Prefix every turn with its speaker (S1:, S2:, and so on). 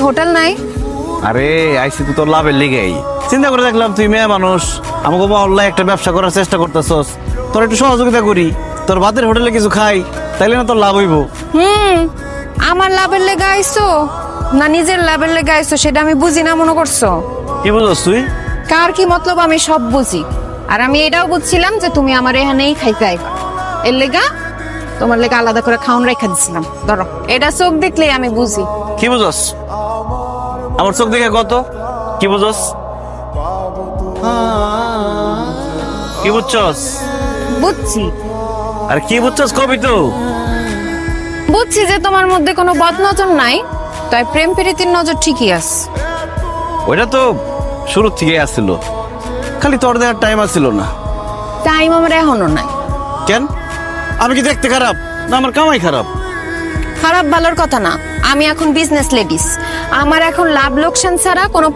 S1: Hotel নাই?
S2: আরে আইসি তো তোর লাভের লিগেই চিন্তা করে দেখলাম তুই মেয়ে মানুষ, আমাকে মহল্লায় একটা ব্যবসা করার চেষ্টা করতেছস, তোর একটু সহযোগিতা করি, তোর ভাতের হোটেলে কিছু খাই, তাইলে না তোর লাভ হইব।
S1: আমার লাভের লেগে আইছো না নিজের লাভের লেগে আইছো সেটা আমি বুঝি না মনে করছো?
S2: কি বুঝছস তুই?
S1: কার কি মতলব আমি সব বুঝি। আর আমি এটাও বুঝছিলাম যে তুমি আমার এখানেই খাইতে আইবা, এর লেগা তোমার লেগে আলাদা করে খাওন রেখা দিছিলাম। ধরো এটা চোখ দেখলেই আমি বুঝি।
S2: কি বুঝছস? আমার চোখ দেখে কত কি বুঝছস? কি বুঝছস?
S1: বুঝছি
S2: আর কি বুঝছস কবি তো?
S1: বুঝছি যে তোমার মধ্যে কোনো বদনজর নাই, তাই প্রেম প্রীতির নজর ঠিকই আছে।
S2: ওইটা তো শুরু থেকে আসছিল, খালি তোর দেওয়ার টাইম আসছিল না।
S1: টাইম আমার এখনো নাই।
S2: কেন? আমি কি দেখতে খারাপ না আমার কামাই খারাপ?
S1: খারাপ ভালোর কথা না, আমি এখন বিজনেস লেডিস, আমার এখন লাভ লোকসান ছাড়া কোনো